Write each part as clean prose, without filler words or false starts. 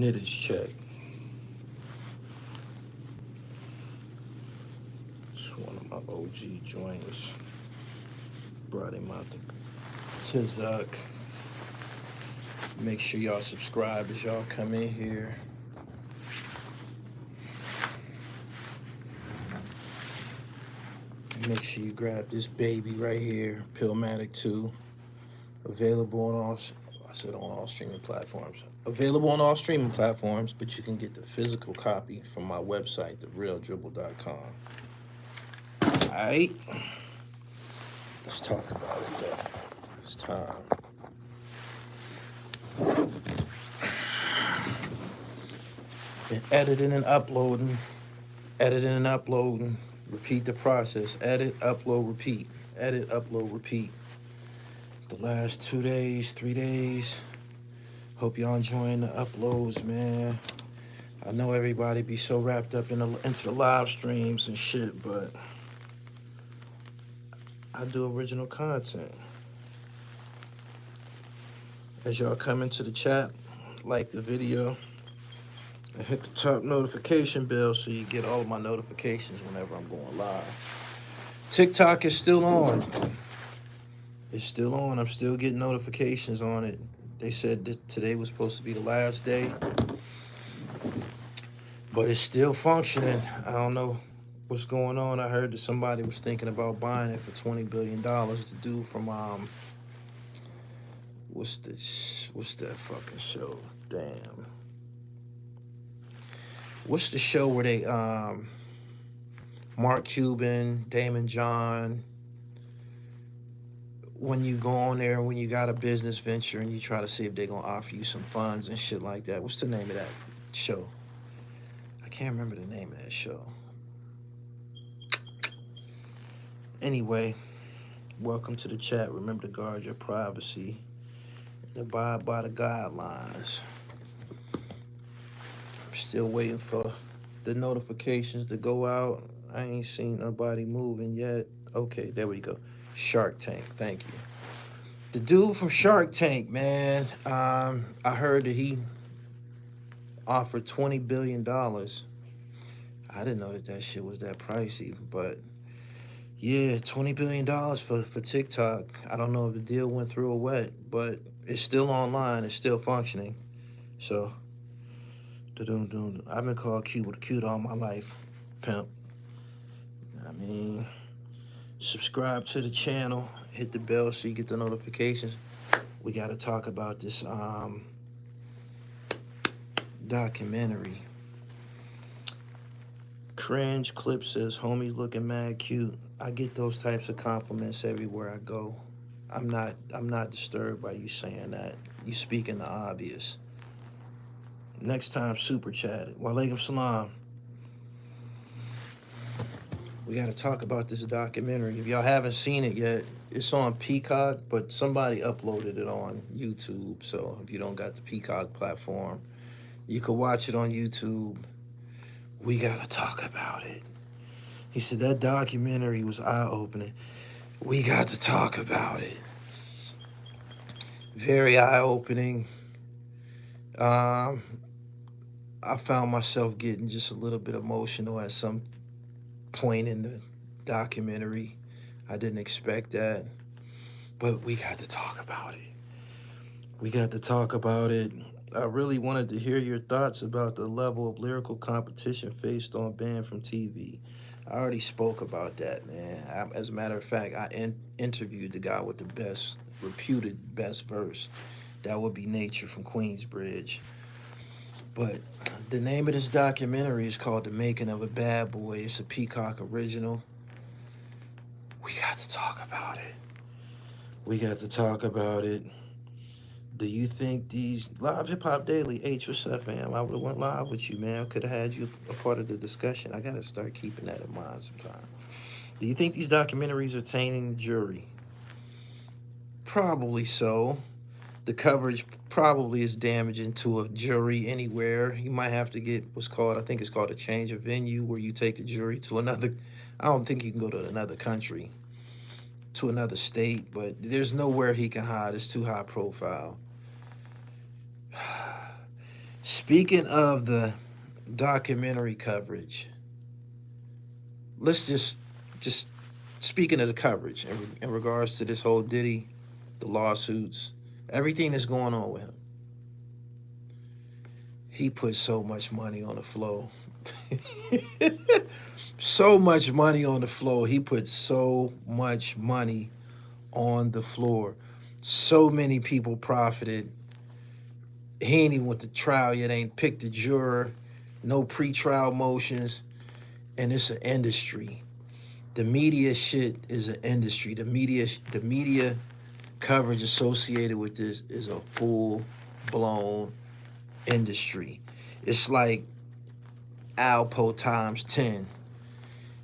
Knitters check. It's one of my OG joints. Brought him out the Tupac. Make sure y'all subscribe as y'all come in here. Make sure you grab this baby right here, PILLMATIC 2. Available on all, on all streaming platforms. Available on all streaming platforms, but you can get the physical copy from my website, therealdribble.com. Alright. Let's talk about it though. It's time. Been editing and uploading. Repeat the process. Edit, upload, repeat. Edit, upload, repeat. The last 2 days, 3 days. Hope y'all enjoying the uploads, man. I know everybody be so wrapped up into the live streams and shit, but I do original content. As y'all come into the chat, like the video, and hit the top notification bell so you get all of my notifications whenever I'm going live. TikTok is still on. It's still on. I'm still getting notifications on it. They said that today was supposed to be the last day, but it's still functioning. I don't know what's going on. I heard that somebody was thinking about buying it for $20 billion. The dude from what's that fucking show? Damn. What's the show where they Mark Cuban, Damon John, when you go on there, when you got a business venture and you try to see if they're gonna offer you some funds and shit like that. What's the name of that show? I can't remember the name of that show. Anyway, welcome to the chat. Remember to guard your privacy and abide by the guidelines. I'm still waiting for the notifications to go out. I ain't seen nobody moving yet. Okay, there we go. Shark Tank, thank you. The dude from Shark Tank, man, I heard that he offered $20 billion. I didn't know that shit was that pricey, but yeah, $20 billion for TikTok. I don't know if the deal went through or what, but it's still online. It's still functioning. So, I've been called cute with a cute all my life, pimp. I mean, subscribe to the channel, hit the bell so you get the notifications. We got to talk about this documentary. Cringe clip says, homies looking mad cute. I get those types of compliments everywhere I go. I'm not disturbed by you saying that. You speaking the obvious. Next time, super chat. Walaikum salam. We got to talk about this documentary. If y'all haven't seen it yet, it's on Peacock, but somebody uploaded it on YouTube. So if you don't got the Peacock platform, you can watch it on YouTube. We got to talk about it. He said that documentary was eye-opening. We got to talk about it. Very eye-opening. I found myself getting just a little bit emotional at some point in the documentary. I didn't expect that, but we got to talk about it. We got to talk about it. I really wanted to hear your thoughts about the level of lyrical competition faced on Banned from TV. I already spoke about that, man. As a matter of fact, I interviewed the guy with the reputed best verse. That would be Nature from Queensbridge. But the name of this documentary is called The Making of a Bad Boy. It's a Peacock original. We got to talk about it. We got to talk about it. Do you think these live Hip Hop Daily, H, what's up, fam? I would have went live with you, man. Could have had you a part of the discussion. I got to start keeping that in mind sometime. Do you think these documentaries are tainting the jury? Probably so. The coverage probably is damaging to a jury anywhere. You might have to get what's called, I think it's called a change of venue, where you take the jury to another, I don't think you can go to another country, to another state, but there's nowhere he can hide. It's too high profile. Speaking of the documentary coverage, let's just speaking of the coverage in regards to this whole Diddy, the lawsuits, everything that's going on with him. He put so much money on the flow. So much money on the floor. He put so much money on the floor. So many people profited. He ain't even went to trial yet. Ain't picked a juror. No pre-trial motions. And it's an industry. The media shit is an industry. The media coverage associated with this is a full-blown industry. It's like Alpo times 10.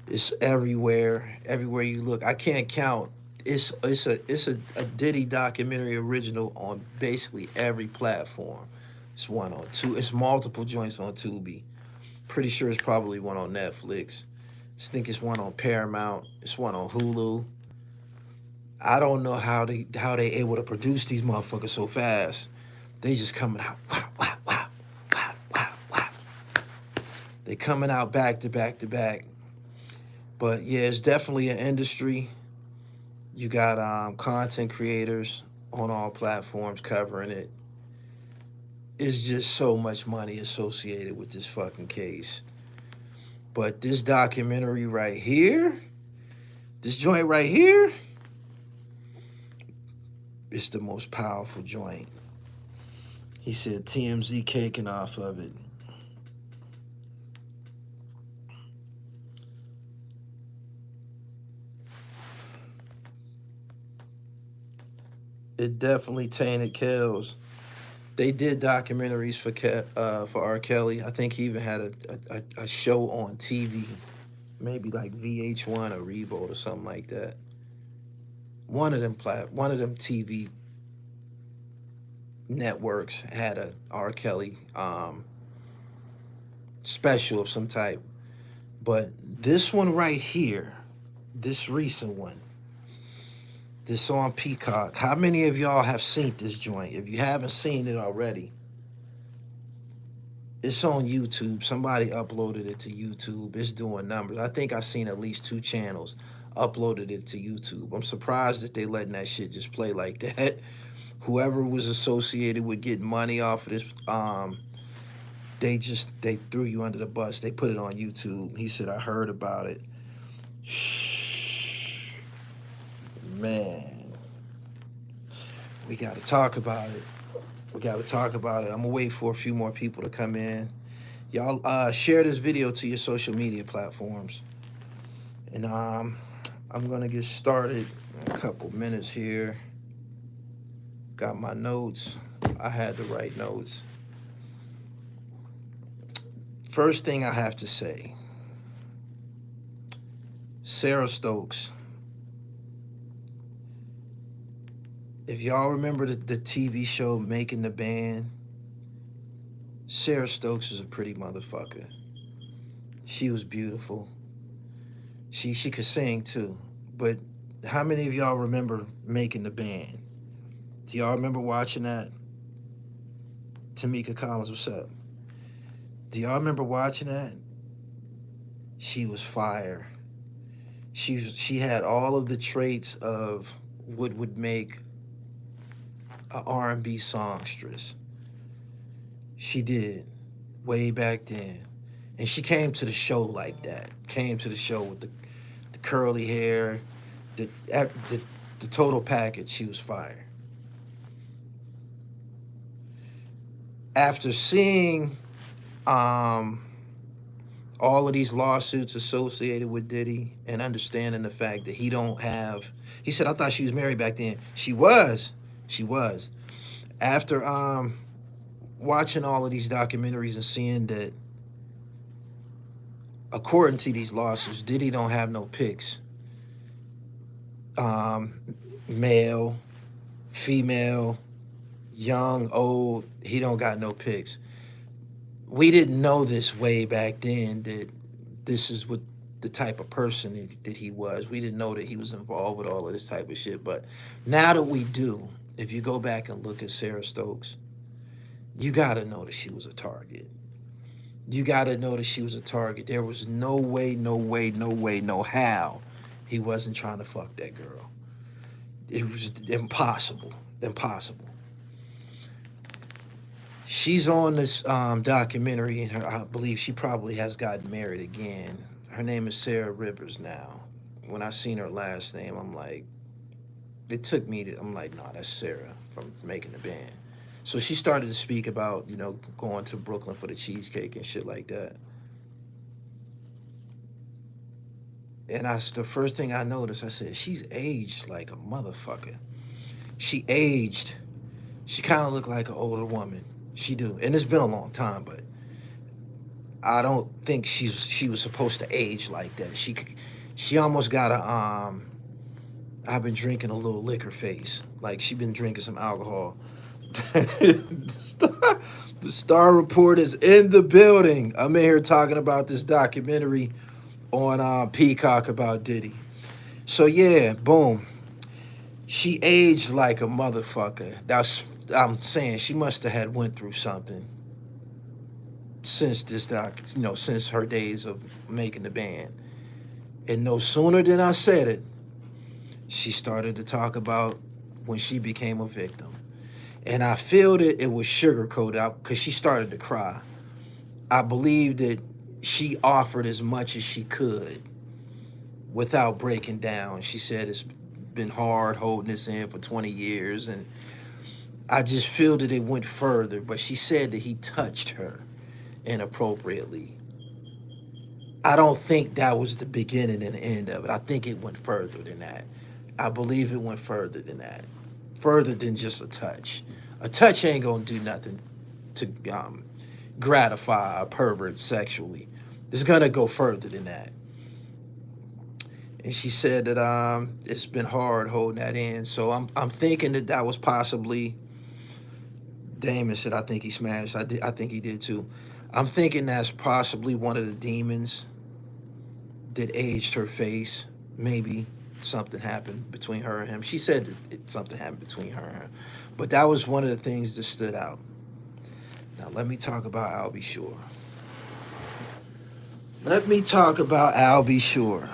It's everywhere. Everywhere you look. I can't count. It's a Diddy documentary original on basically every platform. It's one on two. It's multiple joints on Tubi. Pretty sure it's probably one on Netflix. I think it's one on Paramount. It's one on Hulu. I don't know how they able to produce these motherfuckers so fast. They just coming out. Wow, wow, wow, wow, wow, wow. They coming out back to back to back. But yeah, it's definitely an industry. You got content creators on all platforms covering it. It's just so much money associated with this fucking case. But this documentary right here, this joint right here, is the most powerful joint. He said TMZ caking off of it. It definitely tainted Kells. They did documentaries for R. Kelly. I think he even had a show on TV, maybe like VH1 or Revolt or something like that. One of them TV networks had a R. Kelly special of some type. But this one right here, this recent one, this on Peacock. How many of y'all have seen this joint? If you haven't seen it already, it's on YouTube. Somebody uploaded it to YouTube. It's doing numbers. I think I seen at least 2 channels uploaded it to YouTube. I'm surprised that they letting that shit just play like that. Whoever was associated with getting money off of this, they threw you under the bus. They put it on YouTube. He said, I heard about it. Shh, man, we got to talk about it. We got to talk about it. I'm gonna wait for a few more people to come in. Y'all share this video to your social media platforms. And I'm gonna get started in a couple minutes here. Got my notes. I had to write notes. First thing I have to say, Sarah Stokes. If y'all remember the TV show Making the Band, Sarah Stokes was a pretty motherfucker. She was beautiful. She could sing too. But how many of y'all remember Making the Band? Do y'all remember watching that? Tamika Collins, what's up? Do y'all remember watching that? She was fire. She had all of the traits of what would make a R&B songstress. She did, way back then. And she came to the show like that. Came to the show with the curly hair, the total package. She was fire. After seeing all of these lawsuits associated with Diddy and understanding the fact that he said, I thought she was married back then. She was. After watching all of these documentaries and seeing that, according to these lawsuits, Diddy don't have no pics. Male, female, young, old, he don't got no pics. We didn't know this way back then, that this is what the type of person that he was. We didn't know that he was involved with all of this type of shit. But now that we do, if you go back and look at Sarah Stokes, You got to know that she was a target. You got to know that she was a target. There was no way, no way, no way, no how he wasn't trying to fuck that girl. It was impossible. Impossible. She's on this documentary, and I believe she probably has gotten married again. Her name is Sarah Rivers now. When I seen her last name, I'm like, it took me to, I'm like, nah, that's Sarah from Making the Band. So she started to speak about, going to Brooklyn for the cheesecake and shit like that. And the first thing I noticed, I said, she's aged like a motherfucker. She aged. She kind of looked like an older woman. She do. And it's been a long time, but I don't think she was supposed to age like that. She almost got a I've been drinking a little liquor face. Like she been drinking some alcohol. the Star Report is in the building. I'm in here talking about this documentary on Peacock about Diddy. So yeah, boom. She aged like a motherfucker. I'm saying she must have had went through something since since her days of making the band. And no sooner than I said it, she started to talk about when she became a victim. And I feel that it was sugarcoated out because she started to cry. I believe that she offered as much as she could without breaking down. She said it's been hard holding this in for 20 years. And I just feel that it went further. But she said that he touched her inappropriately. I don't think that was the beginning and the end of it. I think it went further than that. I believe it went further than that. Further than just a touch. A touch ain't gonna do nothing to gratify a pervert sexually. It's gonna go further than that. And she said that it's been hard holding that in. So I'm thinking that was possibly. Damon said I think he smashed. I think he did too. I'm thinking that's possibly one of the demons that aged her face. Maybe something happened between her and him. She said that something happened between her and him. But that was one of the things that stood out. Now let me talk about Al B. Sure. Let me talk about Al B. Sure.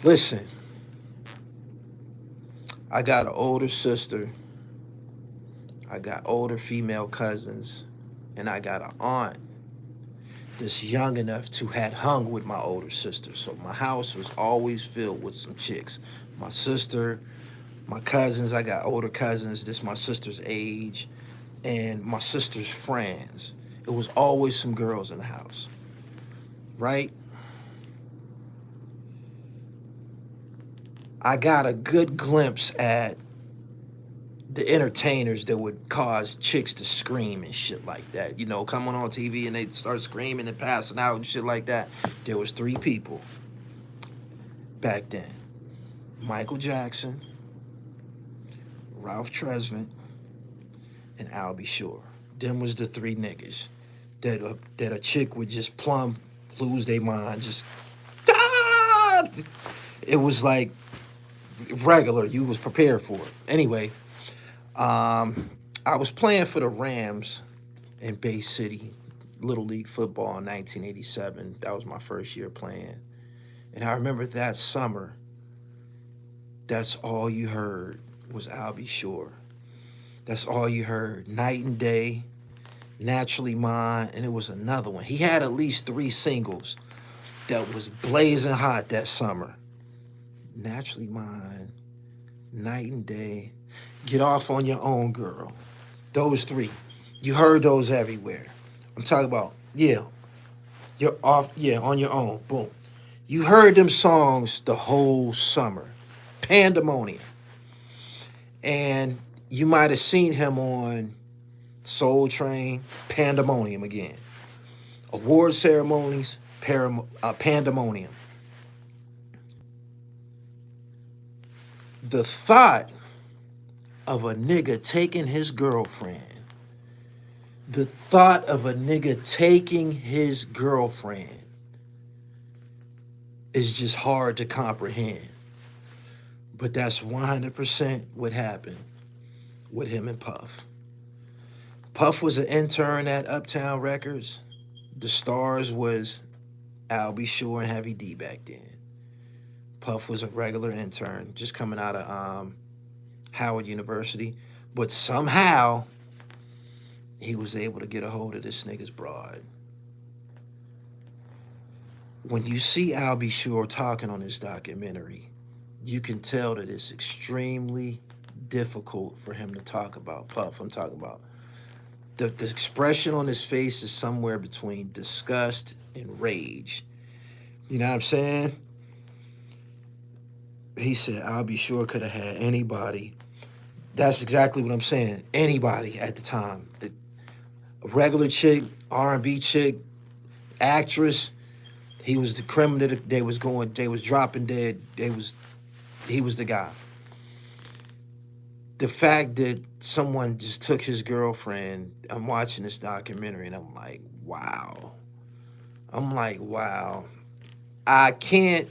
Listen, I got an older sister. I got older female cousins. And I got an aunt that's young enough to had hung with my older sister. So my house was always filled with some chicks. My sister, my cousins, I got older cousins. This my sister's age. And my sister's friends. It was always some girls in the house. Right? I got a good glimpse at the entertainers that would cause chicks to scream and shit like that. Coming on TV and they start screaming and passing out and shit like that. There was 3 people back then. Michael Jackson, Ralph Tresvant, and Al B. Sure. Them was the 3 niggas that a chick would just plumb lose their mind. Just, ah! It was like regular. You was prepared for it. Anyway, I was playing for the Rams in Bay City, Little League football in 1987. That was my first year playing. And I remember that summer, that's all you heard was Al B. Sure. That's all you heard. Night and Day, Naturally Mine, and it was another one. He had at least 3 singles that was blazing hot that summer. Naturally Mine, Night and Day, Get Off on Your Own, Girl. Those 3. You heard those everywhere. I'm talking about, you're off, on your own. Boom. You heard them songs the whole summer. Pandemonium. And you might have seen him on Soul Train, Pandemonium again. Award ceremonies, Pandemonium. The thought of a nigga taking his girlfriend. The thought of a nigga taking his girlfriend is just hard to comprehend. But that's 100% what happened with him and Puff. Puff was an intern at Uptown Records. The stars was Al B. Sure and Heavy D back then. Puff was a regular intern, just coming out of Howard University. But somehow he was able to get a hold of this nigga's broad. When you see Al B. Sure talking on this documentary, you can tell that it's extremely difficult for him to talk about Puff. I'm talking about the expression on his face is somewhere between disgust and rage. You know what I'm saying? He said Al B. Sure could have had anybody. That's exactly what I'm saying. Anybody at the time. A regular chick, R&B chick, actress. He was the criminal that they was dropping dead. He was the guy. The fact that someone just took his girlfriend, I'm watching this documentary and I'm like, wow. I can't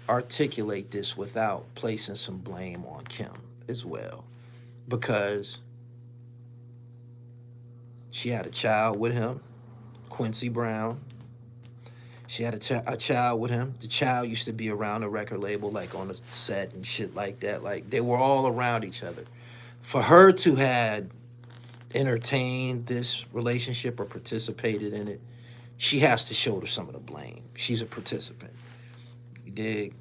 articulate this without placing some blame on Kim as well, because she had a child with him, Quincy Brown. She had a child with him. The child used to be around a record label, like on a set and shit like that. Like, they were all around each other. For her to had entertained this relationship or participated in it, she has to shoulder some of the blame. She's a participant. You dig?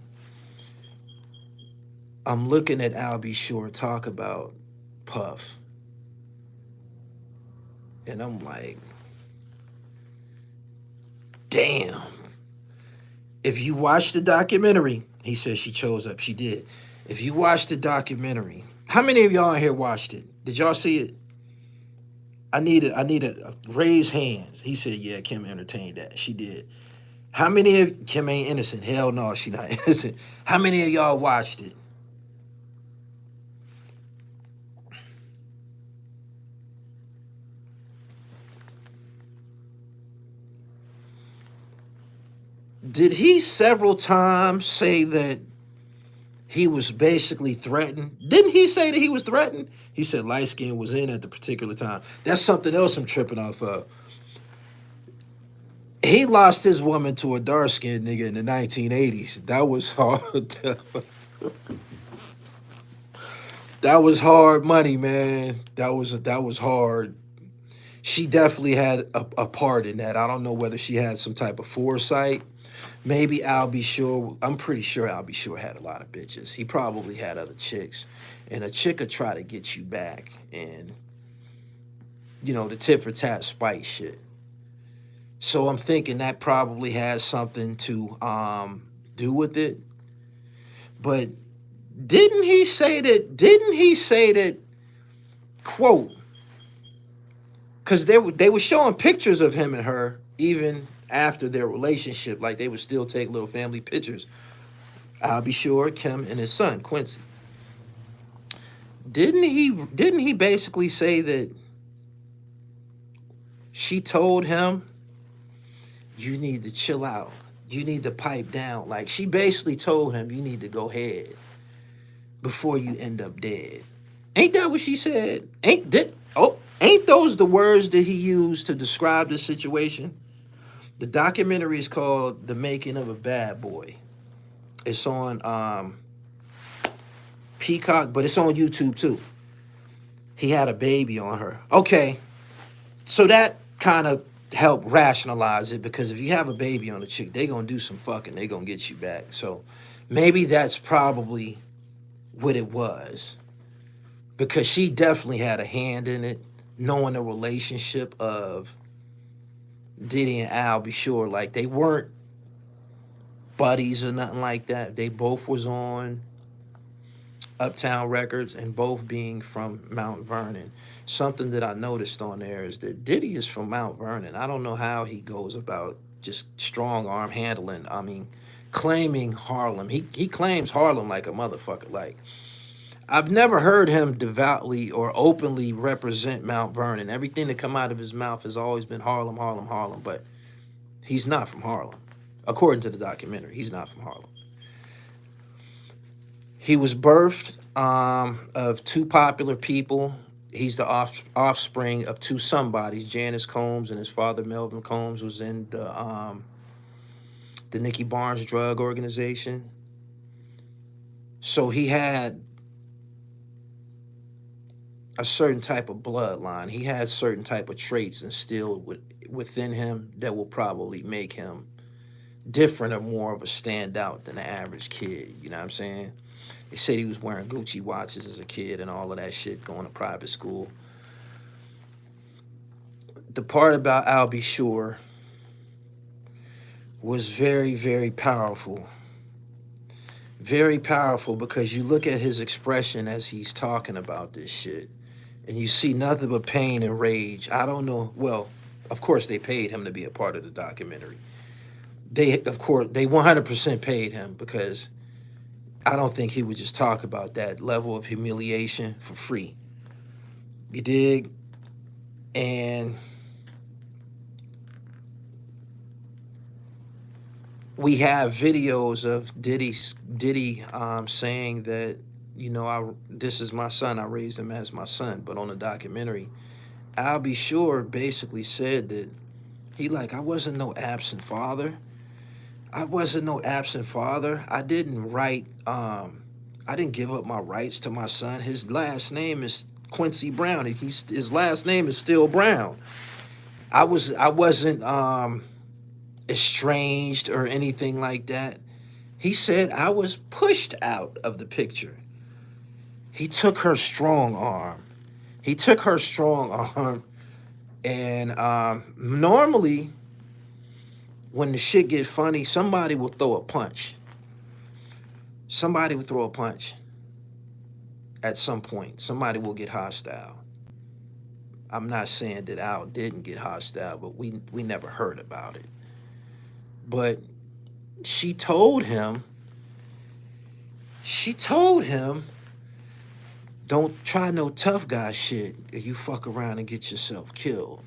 I'm looking at Al B. Sure talk about Puff, and I'm like, damn. If you watch the documentary, he says she chose up. She did. If you watch the documentary, how many of y'all in here watched it? Did y'all see it? I need a raise hands. He said, yeah, Kim entertained that. She did. How many of Kim ain't innocent? Hell no, she not innocent. How many of y'all watched it? Did he several times say that he was basically threatened? Didn't he say that he was threatened? He said light skin was in at the particular time. That's something else I'm tripping off of. He lost his woman to a dark skinned nigga in the 1980s. That was hard. That was hard money, man. That was hard. She definitely had a part in that. I don't know whether she had some type of foresight. Maybe Al B. Sure. I'm pretty sure Al B. Sure had a lot of bitches. He probably had other chicks. And a chick would try to get you back. And, you know, the tit for tat spite shit. So I'm thinking that probably has something to do with it. But didn't he say that, quote, because they were showing pictures of him and her even after their relationship, like they would still take little family pictures. I'll be sure Kim and his son Quincy. Didn't he basically say that she told him, you need to chill out, you need to pipe down? Like, she basically told him, you need to go ahead before you end up dead. Ain't that what she said? Ain't those the words that he used to describe the situation? The documentary is called The Making of a Bad Boy. It's on Peacock, but it's on YouTube too. He had a baby on her. Okay, so that kind of helped rationalize it, because if you have a baby on a chick, they gonna do some fucking, they gonna get you back. So maybe that's probably what it was, because she definitely had a hand in it, knowing the relationship of Diddy and Al B. Sure. Like, they weren't buddies or nothing like that. They both was on Uptown Records, and both being from Mount Vernon. Something that I noticed on there is that Diddy is from Mount Vernon. I don't know how he goes about just strong arm handling. I mean, claiming Harlem. He claims Harlem like a motherfucker. Like, I've never heard him devoutly or openly represent Mount Vernon. Everything that come out of his mouth has always been Harlem, Harlem, Harlem. But he's not from Harlem. According to the documentary, he's not from Harlem. He was birthed of two popular people. He's the offspring of two somebodies, Janice Combs and his father Melvin Combs was in the Nicky Barnes drug organization. So he had a certain type of bloodline. He had certain type of traits instilled within him that will probably make him different or more of a standout than the average kid. You know what I'm saying? They said he was wearing Gucci watches as a kid and all of that shit, going to private school. The part about Al B. Sure was very, very powerful. Very powerful because you look at his expression as he's talking about this shit and you see nothing but pain and rage. I don't know. Well, of course they paid him to be a part of the documentary. Of course, they 100% paid him because I don't think he would just talk about that level of humiliation for free. You dig? And we have videos of Diddy saying that, this is my son. I raised him as my son. But on the documentary, Al B. Sure basically said that I wasn't no absent father. I wasn't no absent father. I didn't I didn't give up my rights to my son. His last name is Quincy Brown. His last name is still Brown. I wasn't estranged or anything like that. He said I was pushed out of the picture. He took her strong arm. He took her strong arm, and normally when the shit get funny, somebody will throw a punch. Somebody will throw a punch at some point. Somebody will get hostile. I'm not saying that Al didn't get hostile, but we never heard about it. But she told him, don't try no tough guy shit if you fuck around and get yourself killed.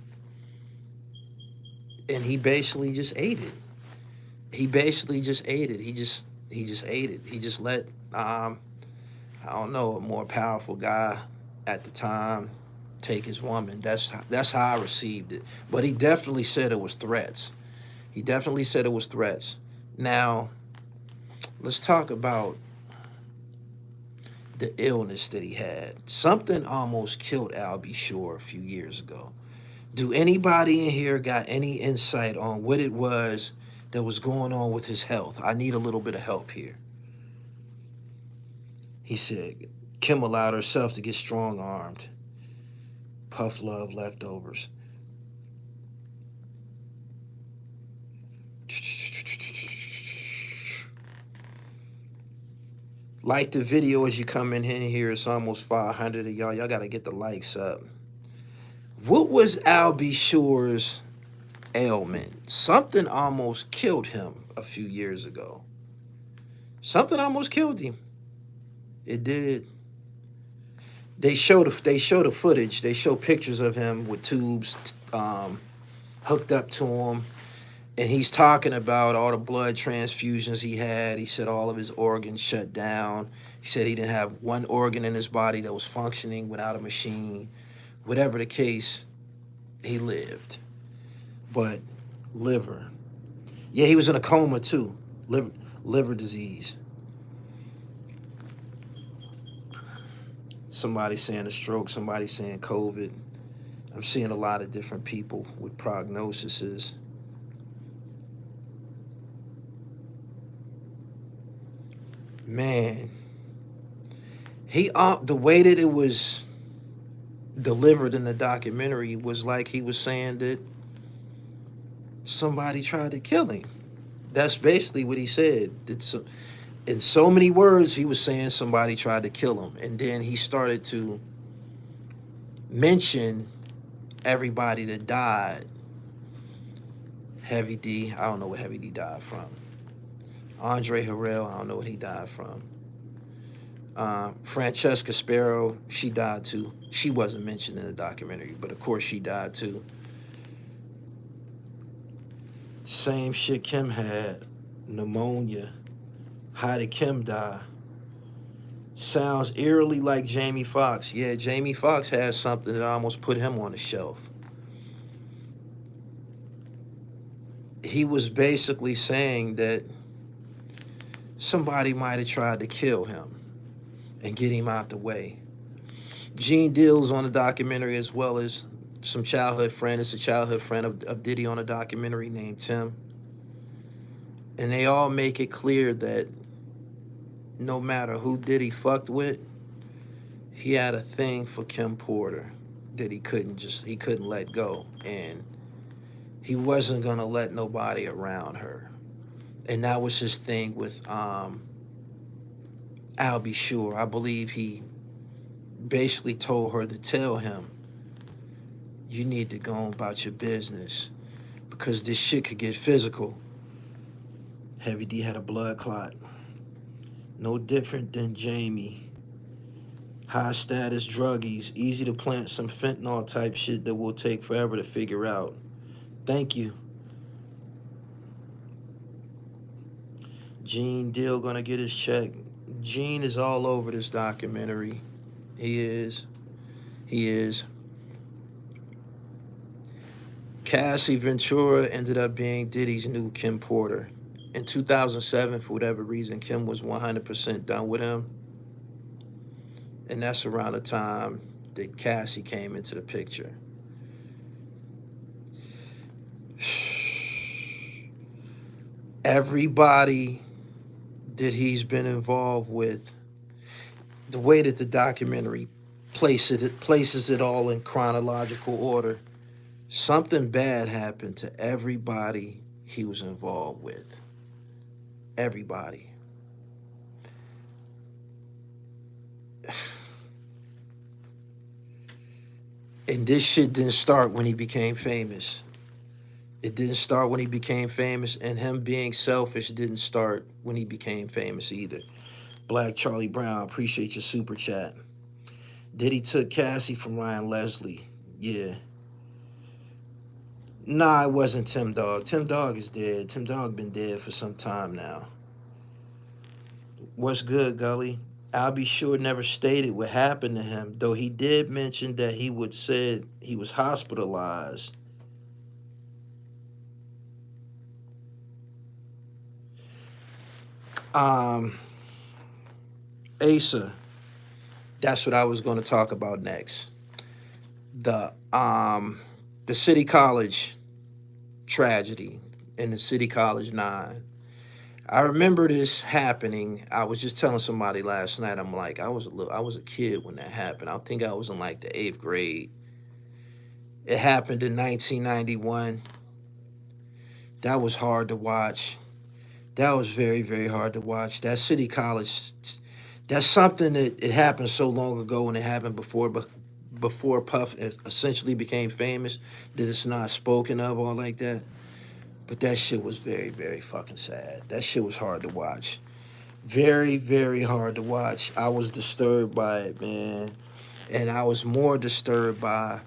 And he basically just ate it. He basically just ate it. He just ate it. He just let I don't know, a more powerful guy at the time take his woman. That's how I received it. But he definitely said it was threats. He definitely said it was threats. Now, let's talk about the illness that he had. Something almost killed Al B. Sure a few years ago. Do anybody in here got any insight on what it was that was going on with his health? I need a little bit of help here. He said, Kim allowed herself to get strong-armed. Puff love leftovers. Like the video as you come in here. It's almost 500 of y'all. Y'all got to get the likes up. What was Al B. Sure's ailment? Something almost killed him a few years ago. Something almost killed him. It did. They show the footage. They show pictures of him with tubes hooked up to him. And he's talking about all the blood transfusions he had. He said all of his organs shut down. He said he didn't have one organ in his body that was functioning without a machine. Whatever the case, he lived. But liver. Yeah, he was in a coma too. Liver disease. Somebody saying a stroke, somebody saying COVID. I'm seeing a lot of different people with prognoses. Man, the way that it was delivered in the documentary was like he was saying that somebody tried to kill him. That's basically what he said. In so many words, he was saying somebody tried to kill him. And then he started to mention everybody that died. Heavy D, I don't know what Heavy D died from. Andre Harrell, I don't know what he died from. Francesca Sparrow, she died too. She wasn't mentioned in the documentary, but of course she died too. Same shit Kim had, pneumonia. How did Kim die? Sounds eerily like Jamie Foxx. Yeah, Jamie Foxx has something that almost put him on the shelf. He was basically saying that somebody might have tried to kill him and get him out the way. Gene Deal's on the documentary, as well as some childhood friend. It's a childhood friend of Diddy on a documentary named Tim. And they all make it clear that no matter who Diddy fucked with, he had a thing for Kim Porter that he couldn't let go. And he wasn't gonna let nobody around her. And that was his thing with I'll Be Sure. I believe he basically told her to tell him, you need to go about your business because this shit could get physical. Heavy D had a blood clot. No different than Jamie. High status druggies, easy to plant some fentanyl type shit that will take forever to figure out. Thank you. Gene Deal gonna get his check. Gene is all over this documentary. He is. He is. Cassie Ventura ended up being Diddy's new Kim Porter. In 2007, for whatever reason, Kim was 100% done with him. And that's around the time that Cassie came into the picture. Everybody that he's been involved with, the way that the documentary places it all in chronological order, something bad happened to everybody he was involved with. Everybody. And this shit didn't start when he became famous. It didn't start when he became famous, and him being selfish didn't start when he became famous either. Black Charlie Brown, appreciate your super chat. Diddy took Cassie from Ryan Leslie. Yeah. Nah, it wasn't Tim Dog. Tim Dog is dead. Tim Dog been dead for some time now. What's good, Gully? I'll Be Sure never stated what happened to him, though he did mention that he would said he was hospitalized. Asa, that's what I was going to talk about next. The City College tragedy in the City College 9. I remember this happening. I was just telling somebody last night. I'm like, I was a kid when that happened. I think I was in like the 8th grade. It happened in 1991. That was hard to watch. That was very, very hard to watch. That City College, that's something that it happened so long ago, and it happened before Puff essentially became famous, that it's not spoken of all like that. But that shit was very, very fucking sad. That shit was hard to watch. Very, very hard to watch. I was disturbed by it, man. And I was more disturbed by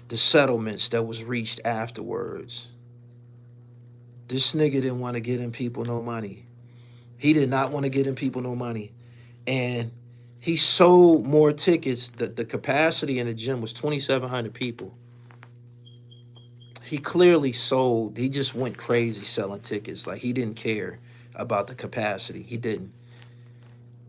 the settlements that was reached afterwards. This nigga didn't want to get in people no money. He did not want to get in people no money. And he sold more tickets. The capacity in the gym was 2,700 people. He clearly sold. He just went crazy selling tickets. Like, he didn't care about the capacity. He didn't.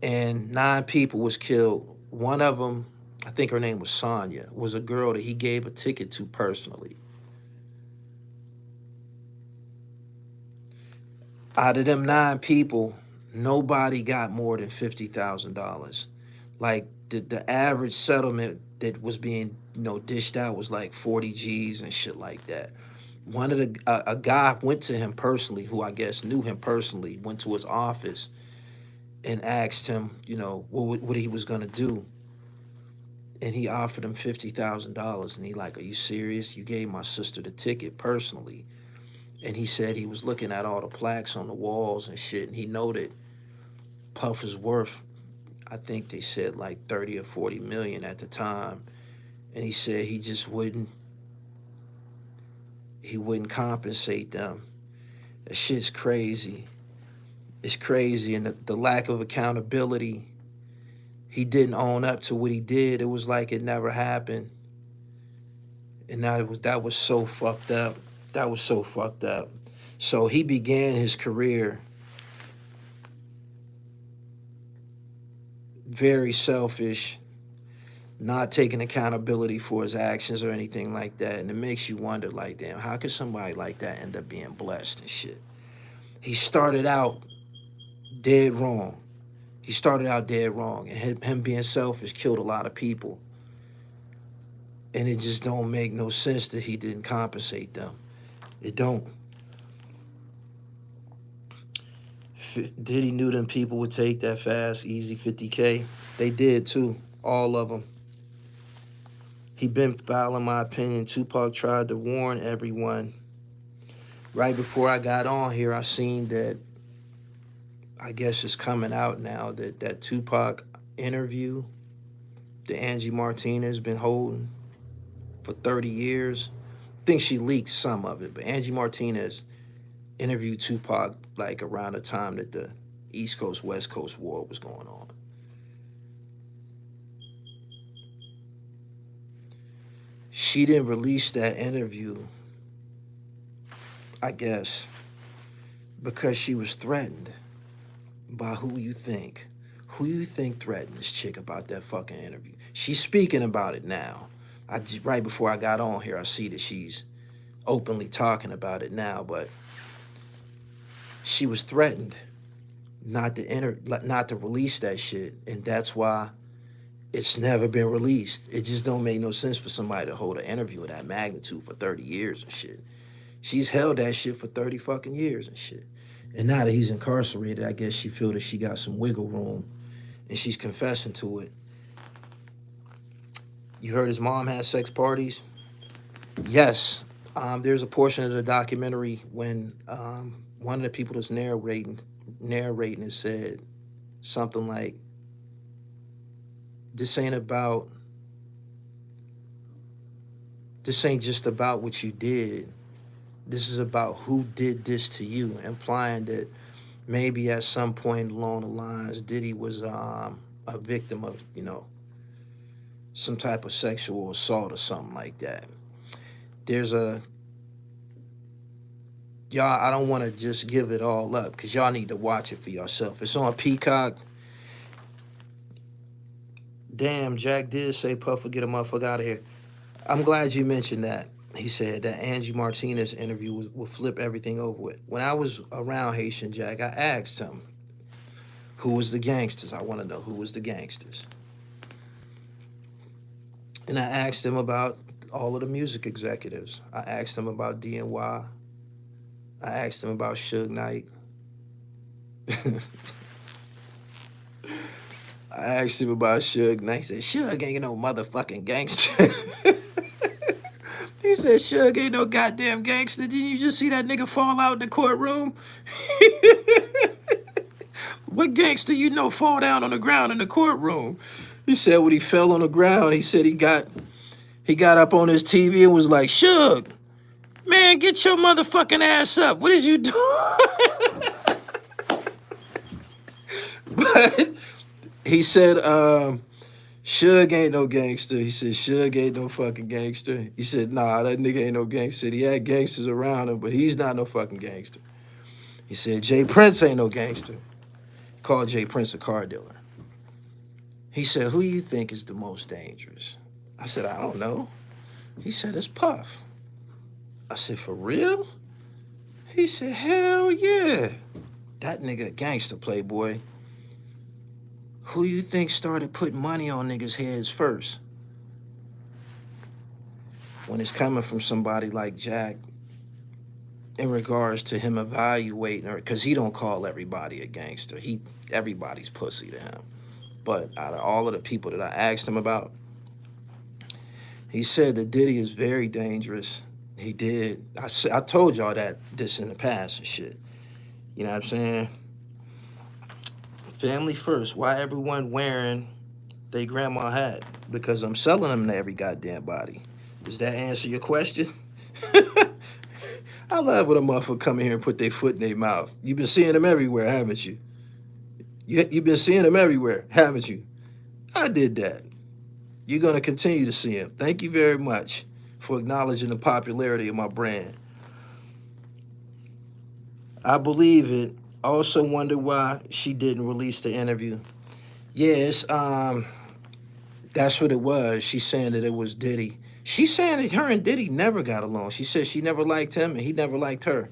And 9 people was killed. One of them, I think her name was Sonia, was a girl that he gave a ticket to personally. Out of them 9 people, nobody got more than $50,000. Like, the average settlement that was being dished out was like 40 G's and shit like that. One of a guy went to him personally, who I guess knew him personally, went to his office and asked him, what he was gonna do. And he offered him $50,000, and he like, are you serious? You gave my sister the ticket personally. And he said he was looking at all the plaques on the walls and shit, and he noted Puff is worth, I think they said like 30 or 40 million at the time. And he said he just wouldn't compensate them. That shit's crazy. It's crazy. And the lack of accountability he didn't own up to what he did. It was like it never happened. And that was so fucked up. That was so fucked up. So he began his career very selfish, not taking accountability for his actions or anything like that. And it makes you wonder, like, damn, how could somebody like that end up being blessed and shit? He started out dead wrong. He started out dead wrong. And him being selfish killed a lot of people. And it just don't make no sense that he didn't compensate them. It don't. Diddy knew them people would take that fast, easy 50K. They did too, all of them. He been foul in my opinion. Tupac tried to warn everyone. Right before I got on here, I seen that, I guess it's coming out now, that Tupac interview that Angie Martinez been holding for 30 years. I think she leaked some of it, but Angie Martinez interviewed Tupac like around the time that the East Coast, West Coast war was going on. She didn't release that interview, I guess, because she was threatened by who you think. Who you think threatened this chick about that fucking interview? She's speaking about it now. Right before I got on here, I see that she's openly talking about it now, but she was threatened not to release that shit, and that's why it's never been released. It just don't make no sense for somebody to hold an interview of that magnitude for 30 years and shit. She's held that shit for 30 fucking years and shit. And now that he's incarcerated, I guess she feel that she got some wiggle room and she's confessing to it. You heard his mom had sex parties? Yes. There's a portion of the documentary when one of the people that's narrating it said something like, this ain't just about what you did. This is about who did this to you, implying that maybe at some point along the lines, Diddy was a victim of, some type of sexual assault or something like that. Y'all, I don't want to just give it all up because y'all need to watch it for yourself. It's on Peacock. Damn, Jack did say Puff will get a motherfucker out of here. I'm glad you mentioned that. He said that Angie Martinez interview will flip everything over with. When I was around Haitian Jack, I asked him, who was the gangsters? I want to know who was the gangsters. And I asked him about all of the music executives. I asked him about DNY. I asked him about Suge Knight. I asked him about Suge Knight. He said, Suge ain't no motherfucking gangster. He said, Suge ain't no goddamn gangster. Didn't you just see that nigga fall out in the courtroom? What gangster you know fall down on the ground in the courtroom? He said when he fell on the ground, he said he got up on his TV and was like, Suge, man, get your motherfucking ass up. What did you do? But he said, Suge ain't no gangster. He said, Suge ain't no fucking gangster. He said, nah, that nigga ain't no gangster. He had gangsters around him, but he's not no fucking gangster. He said, Jay Prince ain't no gangster. He called Jay Prince a car dealer. He said, who you think is the most dangerous? I said, I don't know. He said, it's Puff. I said, for real? He said, hell yeah. That nigga a gangster, playboy. Who you think started putting money on niggas' heads first? When it's coming from somebody like Jack, in regards to him evaluating her, because he don't call everybody a gangster. Everybody's pussy to him. But out of all of the people that I asked him about, he said that Diddy is very dangerous. He did. I told y'all this in the past and shit. You know what I'm saying? Family first. Why everyone wearing their grandma hat? Because I'm selling them to every goddamn body. Does that answer your question? I love when a motherfucker come in here and put their foot in their mouth. You've been seeing them everywhere, haven't you? You've been seeing them everywhere, haven't you? I did that. You're going to continue to see him. Thank you very much for acknowledging the popularity of my brand. I believe it. I also wonder why she didn't release the interview. Yes, that's what it was. She's saying that it was Diddy. She's saying that her and Diddy never got along. She said she never liked him and he never liked her.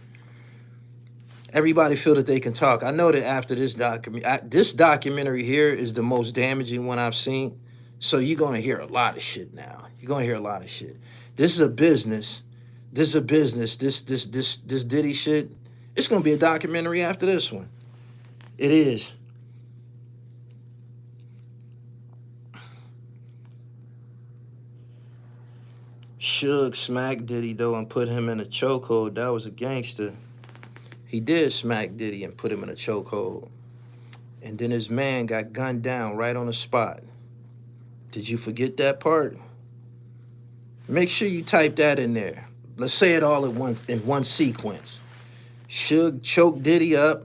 Everybody feel that they can talk. I know that after this documentary here is the most damaging one I've seen. So you're gonna hear a lot of shit now. You're gonna hear a lot of shit. This is a business. This is a business. This Diddy shit. It's gonna be a documentary after this one. It is. Suge smacked Diddy though and put him in a chokehold. That was a gangster. He did smack Diddy and put him in a chokehold. And then his man got gunned down right on the spot. Did you forget that part? Make sure you type that in there. Let's say it all at once in one sequence. Suge choked Diddy up,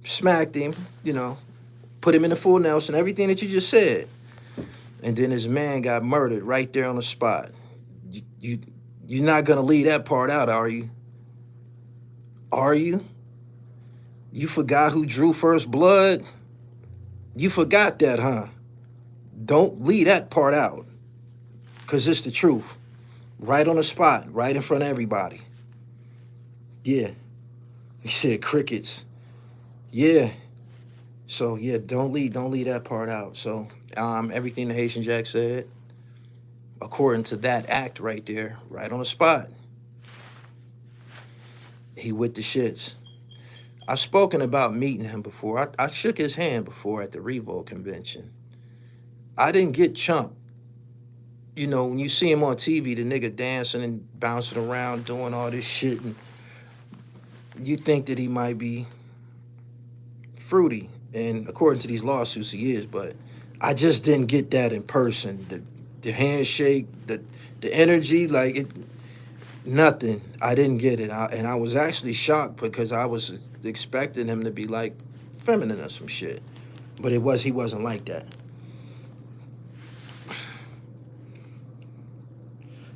smacked him, put him in the full Nelson, everything that you just said. And then his man got murdered right there on the spot. You're not gonna leave that part out, are you? Are you? You forgot who drew first blood? You forgot that, huh? Don't leave that part out. Because it's the truth. Right on the spot, right in front of everybody. Yeah. He said crickets. Yeah. So yeah, don't leave that part out. So everything the Haitian Jack said, according to that act right there, right on the spot. He with the shits. I've spoken about meeting him before. I shook his hand before at the Revolt convention. I didn't get chumped. When you see him on TV, the nigga dancing and bouncing around, doing all this shit, and you think that he might be fruity. And according to these lawsuits, he is, but I just didn't get that in person. The handshake, the energy, like it, nothing. I didn't get it. And I was actually shocked because I was expecting him to be like feminine or some shit. But he wasn't like that.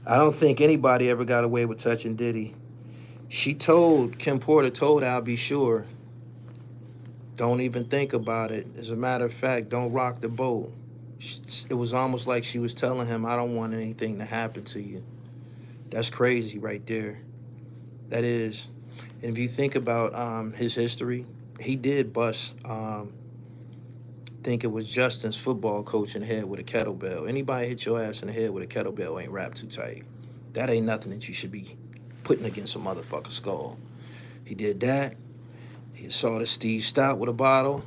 I don't think anybody ever got away with touching Diddy. Kim Porter told I'll Be Sure, don't even think about it. As a matter of fact, don't rock the boat. It was almost like she was telling him, I don't want anything to happen to you. That's crazy right there. That is. And if you think about his history, he did bust, think it was Justin's football coach in the head with a kettlebell. Anybody hit your ass in the head with a kettlebell ain't wrapped too tight. That ain't nothing that you should be putting against a motherfucker's skull. He did that. He assaulted Steve Stout with a bottle.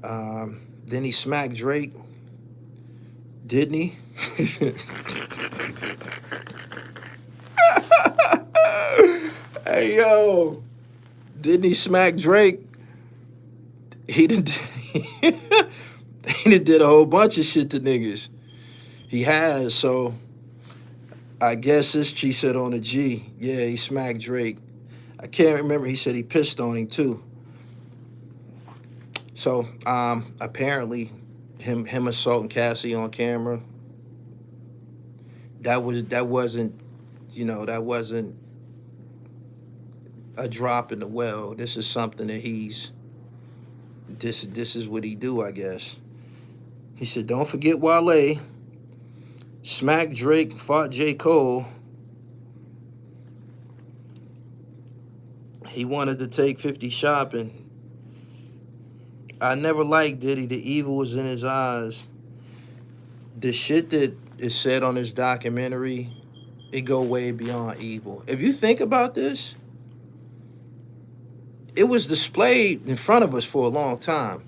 Then he smacked Drake. Didn't he? Hey, yo. Didn't he smack Drake? He done did a whole bunch of shit to niggas. He has, so I guess this G said on the G. Yeah, he smacked Drake. I can't remember. He said he pissed on him too. So apparently him assaulting Cassie on camera, that wasn't a drop in the well. This is something that this is what he do, I guess. He said, don't forget Wale, smacked Drake, fought J. Cole. He wanted to take 50 shopping. I never liked Diddy. The evil was in his eyes. The shit that is said on this documentary, it go way beyond evil. If you think about this, it was displayed in front of us for a long time.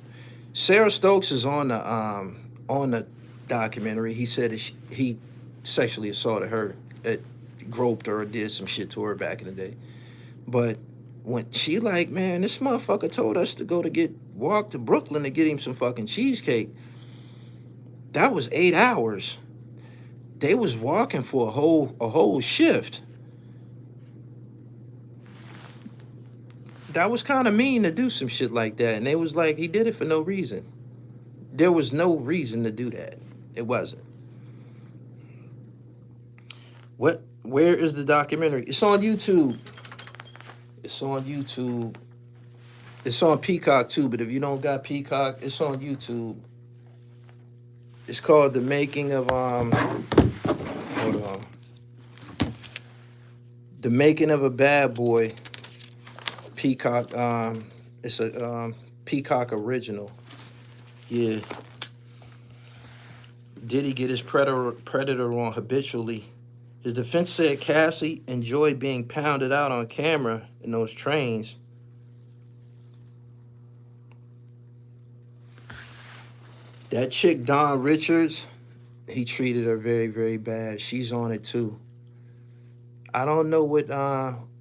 Sarah Stokes is on the documentary. He said that he sexually assaulted her, groped her, or did some shit to her back in the day. But when she like, man, this motherfucker told us to walk to Brooklyn to get him some fucking cheesecake. That was 8 hours. They was walking for a whole shift. That was kind of mean to do some shit like that. And they was like, he did it for no reason. There was no reason to do that. It wasn't. What? Where is the documentary? It's on YouTube. It's on YouTube. It's on Peacock too, but if you don't got Peacock, it's on YouTube. It's called The Making of hold on. The Making of a Bad Boy. Peacock it's a Peacock original. Yeah. Diddy get his predator on habitually. His defense said Cassie enjoyed being pounded out on camera in those trains. That chick, Dawn Richards, he treated her very, very bad. She's on it too. I don't know what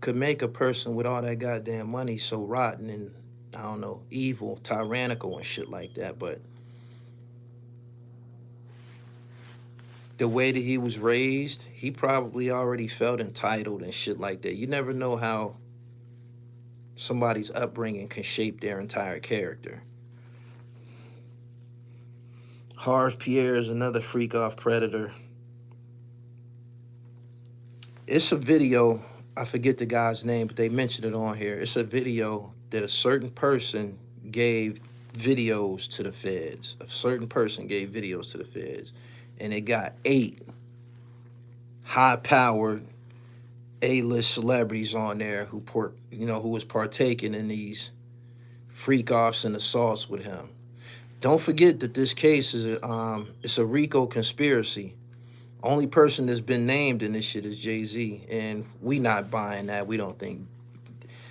could make a person with all that goddamn money so rotten and, I don't know, evil, tyrannical and shit like that. But the way that he was raised, he probably already felt entitled and shit like that. You never know how somebody's upbringing can shape their entire character. Harv Pierre is another freak off predator. It's a video, I forget the guy's name, but they mentioned it on here. It's a video that a certain person gave videos to the feds. A certain person gave videos to the feds. And it got 8 high-powered A-list celebrities on there who was partaking in these freak-offs and assaults with him. Don't forget that this case is it's a RICO conspiracy. Only person that's been named in this shit is Jay-Z, and we not buying that. We don't think.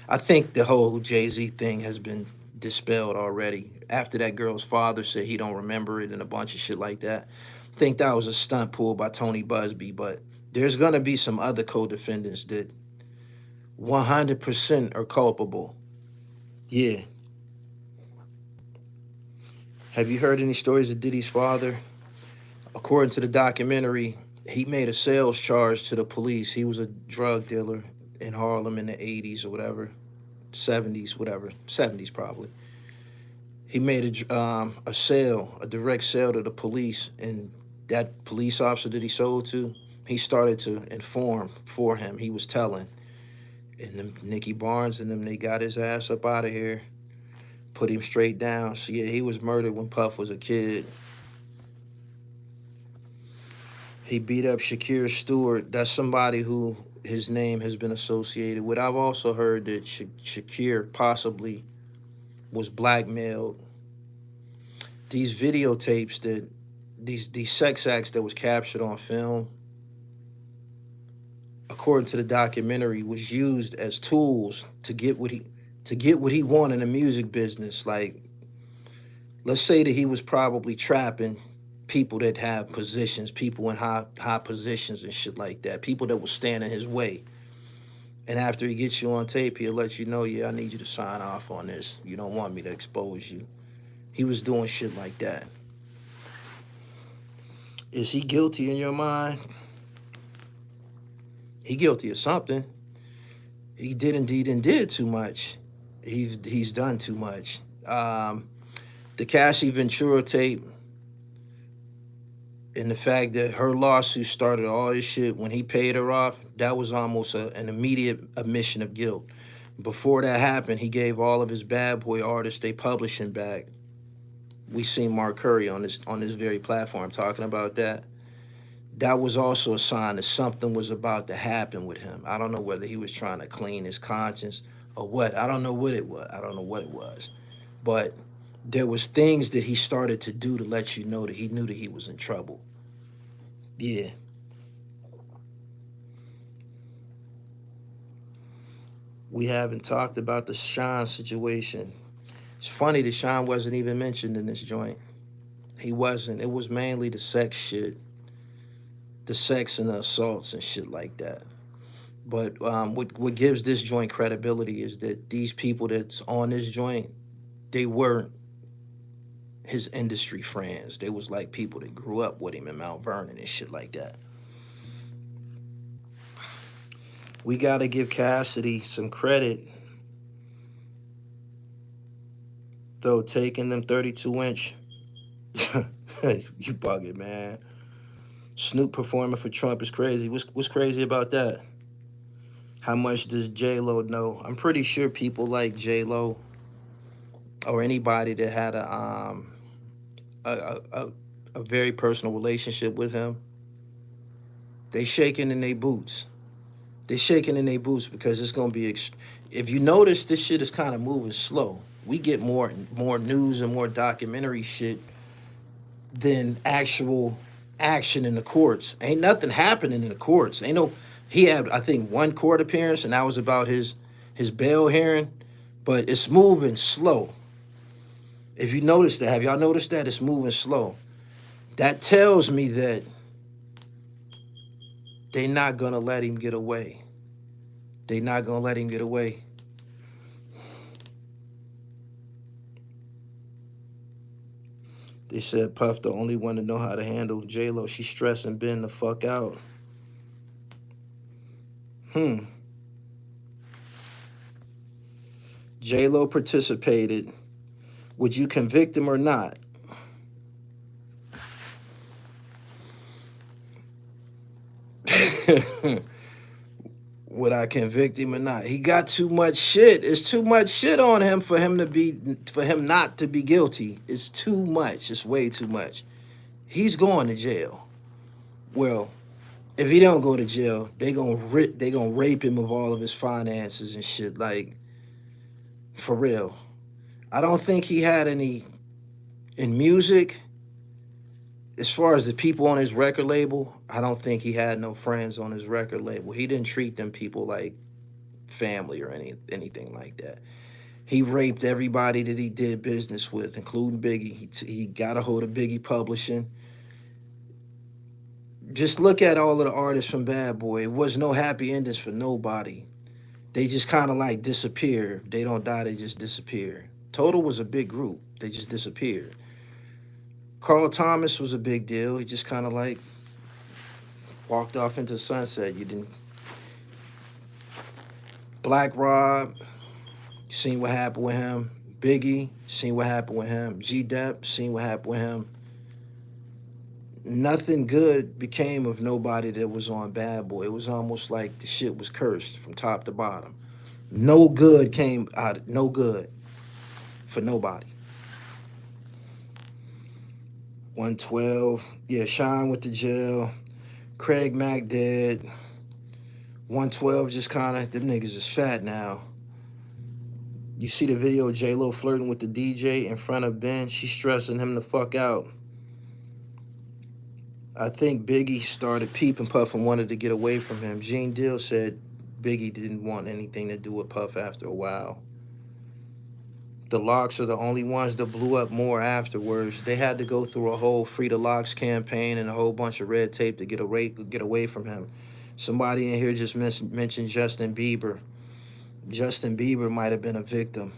I think the whole Jay-Z thing has been dispelled already. After that girl's father said he don't remember it and a bunch of shit like that. I think that was a stunt pulled by Tony Busby, but there's gonna be some other co-defendants that 100% are culpable. Yeah. Have you heard any stories of Diddy's father? According to the documentary, he made a sales charge to the police. He was a drug dealer in Harlem in the 80s or whatever, 70s, whatever, 70s probably. He made a direct sale to the police, and that police officer that he sold to, he started to inform for him. He was telling. And them Nicky Barnes and them, they got his ass up out of here, put him straight down. So yeah, he was murdered when Puff was a kid. He beat up Shakir Stewart. That's somebody who his name has been associated with. I've also heard that Shakir possibly was blackmailed. These videotapes that these sex acts that was captured on film, according to the documentary, was used as tools to get what he wanted in the music business. Like, let's say that he was probably trapping people that have positions, people in high positions and shit like that, people that will stand in his way. And after he gets you on tape, he'll let you know, yeah, I need you to sign off on this. You don't want me to expose you. He was doing shit like that. Is he guilty in your mind? He guilty of something. He did indeed and did too much. He's done too much. The Cassie Ventura tape and the fact that her lawsuit started all this shit when he paid her off, that was almost an immediate admission of guilt. Before that happened, he gave all of his bad boy artists they publishing back. We seen Mark Curry on this very platform talking about that. That was also a sign that something was about to happen with him. I don't know whether he was trying to clean his conscience or what. I don't know what it was. But there was things that he started to do to let you know that he knew that he was in trouble. Yeah. We haven't talked about the Sean situation. It's funny that Sean wasn't even mentioned in this joint. He wasn't. It was mainly the sex shit. The sex and the assaults and shit like that. But what gives this joint credibility is that these people that's on this joint, they weren't his industry friends. They was like people that grew up with him in Mount Vernon and shit like that. We got to give Cassidy some credit, though, taking them 32-inch You bugging, man. Snoop performing for Trump is crazy. What's crazy about that? How much does J Lo know? I'm pretty sure people like J Lo or anybody that had a, a, a, a very personal relationship with him, they shaking in their boots. They shaking in their boots because it's gonna be. If you notice, this shit is kind of moving slow. We get more news and more documentary shit than actual action in the courts. Ain't nothing happening in the courts. Ain't no. He had, I think, one court appearance, and that was about his bail hearing. But it's moving slow. If you notice that, have y'all noticed that it's moving slow? That tells me that they not gonna let him get away. They not gonna let him get away. They said Puff the only one to know how to handle J Lo. She stressing Ben the fuck out. J Lo participated. Would you convict him or not? Would I convict him or not? He got too much shit. It's too much shit on him for him not to be guilty. It's too much. It's way too much. He's going to jail. Well, if he don't go to jail, they gonna rape him of all of his finances and shit. Like, for real. I don't think he had any in music. As far as the people on his record label, I don't think he had no friends on his record label. He didn't treat them people like family or anything like that. He raped everybody that he did business with, including Biggie. He got a hold of Biggie Publishing. Just look at all of the artists from Bad Boy. It was no happy endings for nobody. They just kind of like disappear. They don't die, they just disappear. Total was a big group. They just disappeared. Carl Thomas was a big deal. He just kind of like walked off into the sunset. You didn't. Black Rob, seen what happened with him. Biggie, seen what happened with him. G-Dep, seen what happened with him. Nothing good became of nobody that was on Bad Boy. It was almost like the shit was cursed from top to bottom. No good came out. No good for nobody. 112. Yeah, Sean went to jail. Craig Mack dead. 112 just kind of, them niggas is fat now. You see the video of J-Lo flirting with the DJ in front of Ben? She's stressing him the fuck out. I think Biggie started peeping Puff and wanted to get away from him. Gene Deal said Biggie didn't want anything to do with Puff after a while. The Locks are the only ones that blew up more afterwards. They had to go through a whole Free the Locks campaign and a whole bunch of red tape to get away from him. Somebody in here just mentioned Justin Bieber. Justin Bieber might have been a victim.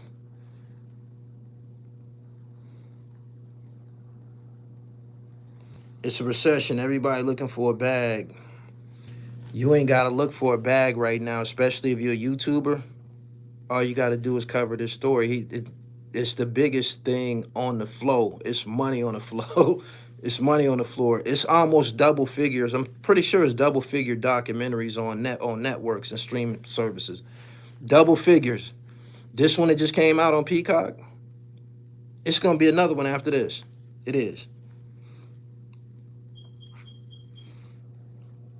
It's a recession. Everybody looking for a bag. You ain't got to look for a bag right now, especially if you're a YouTuber. All you got to do is cover this story. It's the biggest thing on the flow. It's money on the flow. It's money on the floor. It's almost double figures. I'm pretty sure it's double figure documentaries on networks and streaming services. Double figures. This one that just came out on Peacock, it's going to be another one after this. It is.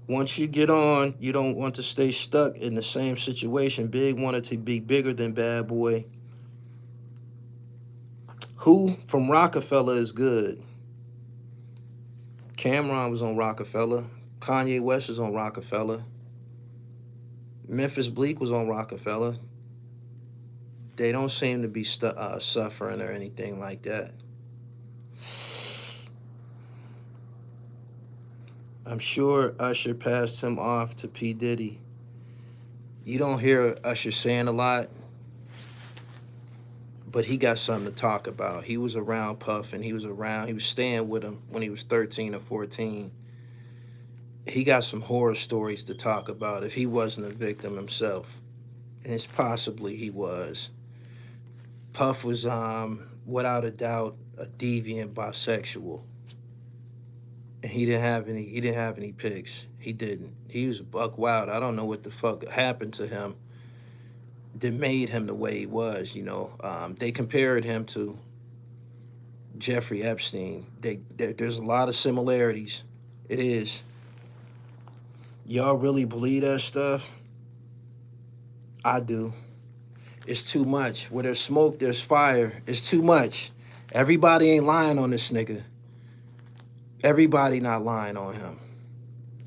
Once you get on, you don't want to stay stuck in the same situation. Big wanted to be bigger than Bad Boy. Who from Rockefeller is good? Cameron was on Rockefeller. Kanye West is on Rockefeller. Memphis Bleak was on Rockefeller. They don't seem to be suffering or anything like that. I'm sure Usher passed him off to P. Diddy. You don't hear Usher saying a lot, but he got something to talk about. He was around Puff and he was staying with him when he was 13 or 14. He got some horror stories to talk about if he wasn't a victim himself. And it's possibly he was. Puff was without a doubt a deviant bisexual. And he didn't have any. He didn't have any pics. He didn't. He was buck wild. I don't know what the fuck happened to him that made him the way he was. They compared him to Jeffrey Epstein. There's a lot of similarities. It is. Y'all really believe that stuff? I do. It's too much. Where there's smoke, there's fire. It's too much. Everybody ain't lying on this nigga. Everybody not lying on him.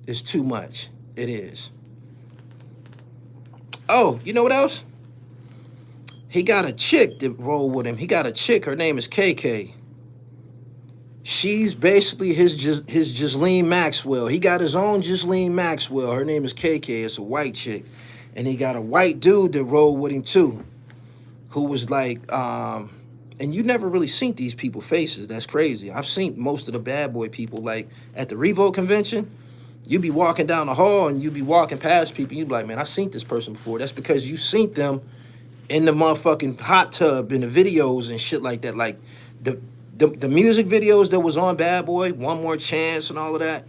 It's too much. It is. Oh, you know what else? He got a chick that rolled with him. He got a chick. Her name is KK. She's basically his Ghislaine Maxwell. He got his own Ghislaine Maxwell. Her name is KK. It's a white chick. And he got a white dude that rolled with him too, who was like, and you never really seen these people faces. That's crazy. I've seen most of the bad boy people, like at the Revolt convention. You be walking down the hall and you be walking past people. You be like, man, I seen this person before. That's because you seen them in the motherfucking hot tub in the videos and shit like that. Like the music videos that was on Bad Boy, One More Chance and all of that.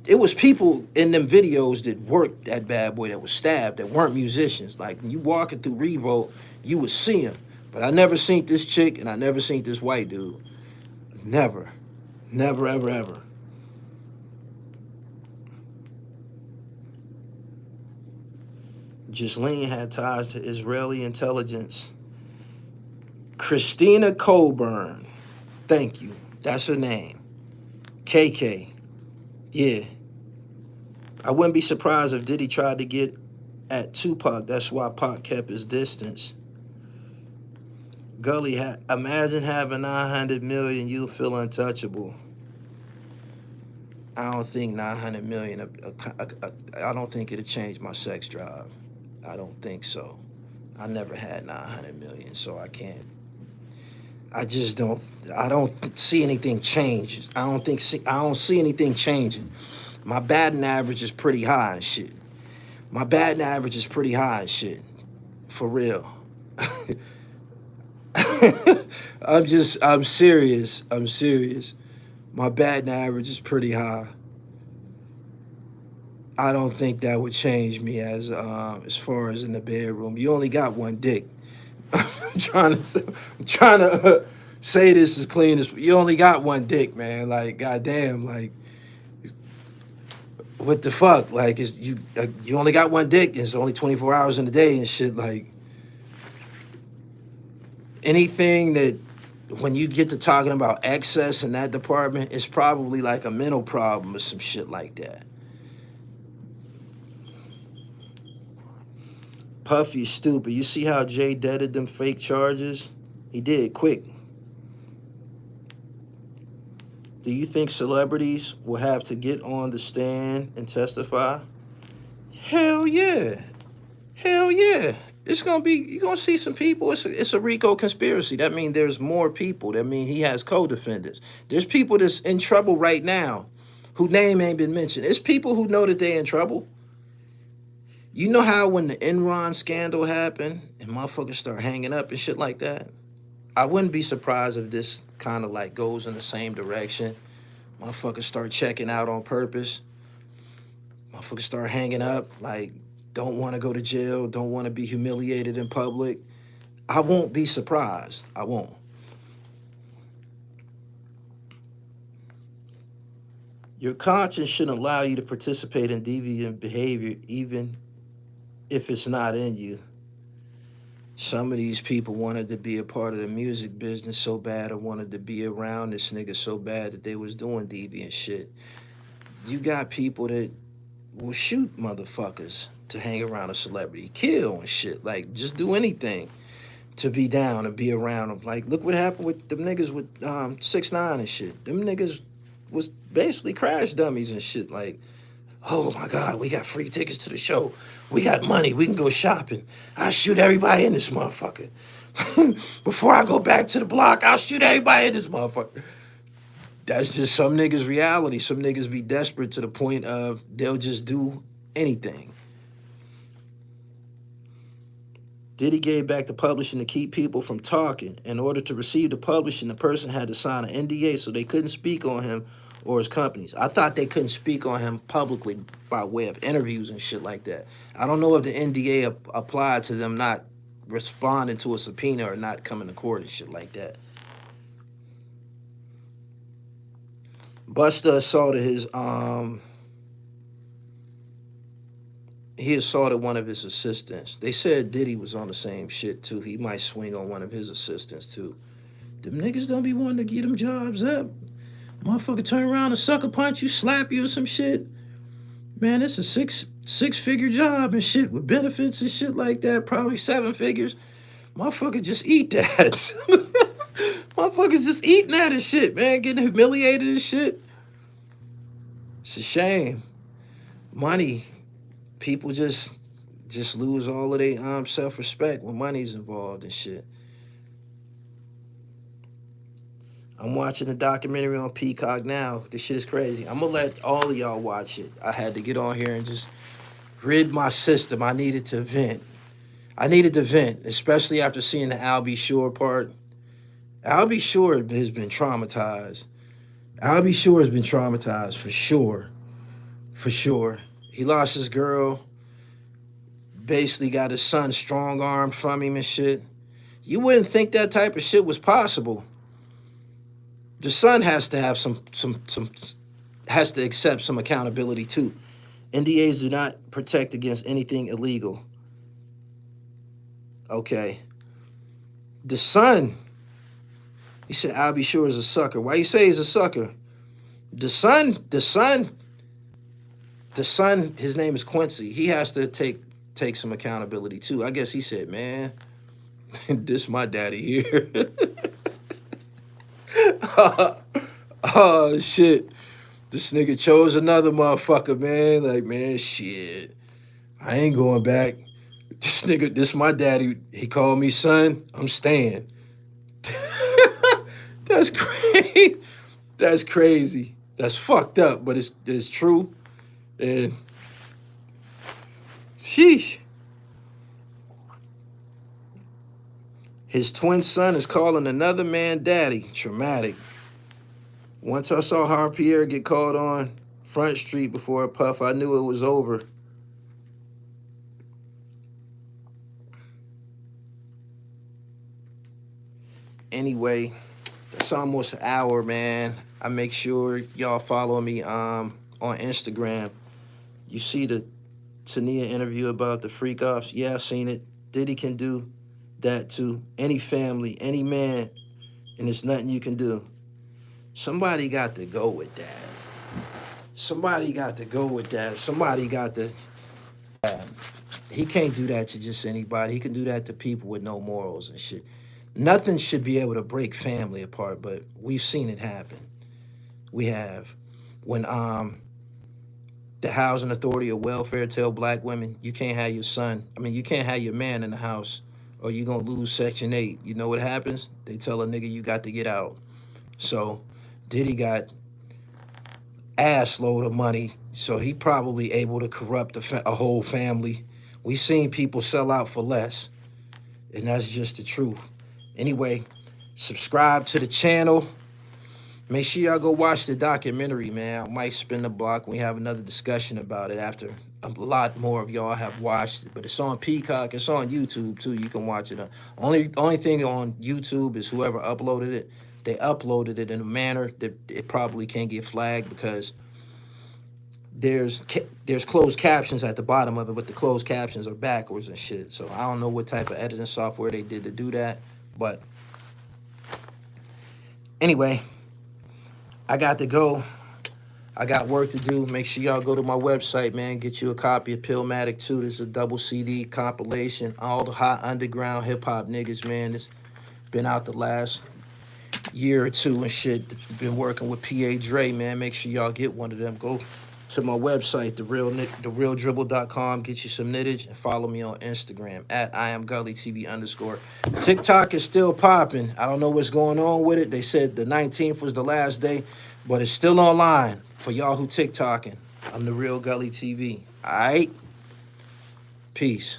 It was people in them videos that worked at Bad Boy that was stabbed that weren't musicians. Like when you walking through Revolt, you would see them. But I never seen this chick and I never seen this white dude. Never. Never, ever, ever. Ghislaine had ties to Israeli intelligence. Christina Colburn. Thank you. That's her name. KK. Yeah. I wouldn't be surprised if Diddy tried to get at Tupac. That's why Pac kept his distance. Gully, imagine having 900 million, you feel untouchable. I don't think 900 million, I don't think it'll change my sex drive. I don't think so. I never had 900 million, so I can't. I don't see anything change. I don't see anything changing. My batting average is pretty high and shit. My batting average is pretty high and shit. For real. I'm serious. I'm serious. My batting average is pretty high. I don't think that would change me as far as in the bedroom. You only got one dick. I'm trying to say this as clean as you only got one dick, man. Like, goddamn, like, what the fuck? Like, you only got one dick. It's only 24 hours in a day and shit. Like, anything that when you get to talking about excess in that department, it's probably like a mental problem or some shit like that. Puffy's stupid. You see how Jay deaded them fake charges? He did, quick. Do you think celebrities will have to get on the stand and testify? Hell yeah. Hell yeah. It's gonna be, you're gonna see some people. It's a RICO conspiracy. That means there's more people. That means he has co-defendants. There's people that's in trouble right now whose name ain't been mentioned. There's people who know that they're in trouble. You know how when the Enron scandal happened and motherfuckers start hanging up and shit like that? I wouldn't be surprised if this kind of like goes in the same direction. Motherfuckers start checking out on purpose. Motherfuckers start hanging up, like, don't want to go to jail, don't want to be humiliated in public. I won't be surprised. I won't. Your conscience shouldn't allow you to participate in deviant behavior, even if it's not in you. Some of these people wanted to be a part of the music business so bad or wanted to be around this nigga so bad that they was doing deviant shit. You got people that will shoot motherfuckers to hang around a celebrity, kill and shit. Like, just do anything to be down and be around them. Like, look what happened with them niggas with 6ix9ine and shit. Them niggas was basically crash dummies and shit. Like, oh my God, we got free tickets to the show. We got money. We can go shopping. I'll shoot everybody in this motherfucker. Before I go back to the block, I'll shoot everybody in this motherfucker. That's just some niggas' reality. Some niggas be desperate to the point of they'll just do anything. Diddy gave back the publishing to keep people from talking. In order to receive the publishing, the person had to sign an NDA so they couldn't speak on him or his companies. I thought they couldn't speak on him publicly by way of interviews and shit like that. I don't know if the NDA applied to them not responding to a subpoena or not coming to court and shit like that. Busta assaulted he assaulted one of his assistants. They said Diddy was on the same shit too. He might swing on one of his assistants too. Them niggas don't be wanting to get them jobs up. Motherfucker turn around and sucker punch you, slap you or some shit. Man, it's a six-figure job and shit with benefits and shit like that. Probably 7 figures. Motherfucker just eat that. Motherfuckers just eating that and shit, man. Getting humiliated and shit. It's a shame. Money. People just lose all of their self-respect when money's involved and shit. I'm watching the documentary on Peacock now. This shit is crazy. I'm going to let all of y'all watch it. I had to get on here and just rid my system. I needed to vent. I needed to vent, especially after seeing the Al B. Sure part. Al B. Sure has been traumatized. Al B. Sure has been traumatized for sure. For sure. He lost his girl. Basically got his son strong-armed from him and shit. You wouldn't think that type of shit was possible. The son has to have has to accept some accountability too. NDAs do not protect against anything illegal. Okay. The son, he said I'll be sure is a sucker. Why you say he's a sucker? The son, his name is Quincy. He has to take some accountability too. I guess he said, man, this my daddy here. Oh shit. This nigga chose another motherfucker, man. Like, man, shit. I ain't going back. This my daddy. He called me son. I'm staying. That's crazy. That's crazy. That's fucked up, but it's true. And sheesh. His twin son is calling another man daddy. Traumatic. Once I saw Har Pierre get called on Front Street before a puff, I knew it was over. Anyway, that's almost an hour, man. I make sure y'all follow me on Instagram. You see the Tania interview about the freak offs? Yeah, I seen it. Diddy can do that to any family, any man, and there's nothing you can do. Somebody got to go with that. Somebody got to go with that. Somebody got to... He can't do that to just anybody. He can do that to people with no morals and shit. Nothing should be able to break family apart, but we've seen it happen. We have. When the Housing Authority of Welfare tell black women, you can't have your son, you can't have your man in the house or you're going to lose Section 8. You know what happens? They tell a nigga you got to get out. So Diddy got ass load of money, so he probably able to corrupt a whole family. We seen people sell out for less, and that's just the truth. Anyway, subscribe to the channel. Make sure y'all go watch the documentary, man. I might spin the block. We have another discussion about it after a lot more of y'all have watched it. But it's on Peacock. It's on YouTube, too. You can watch it. Only thing on YouTube is whoever uploaded it. They uploaded it in a manner that it probably can't get flagged because there's closed captions at the bottom of it, but the closed captions are backwards and shit. So I don't know what type of editing software they did to do that. But anyway, I got to go. I got work to do. Make sure y'all go to my website, man. Get you a copy of PILLMATIC 2. This is a double CD compilation. All the hot underground hip-hop niggas, man. It's been out the last year or two and shit. Been working with PA Dre, man. Make sure y'all get one of them. Go to my website, therealdribble.com. Get you some knittage and follow me on Instagram at IamGullyTV_. TikTok is still popping. I don't know what's going on with it. They said the 19th was the last day, but it's still online for y'all who TikToking. I'm The Real Gully TV. All right? Peace.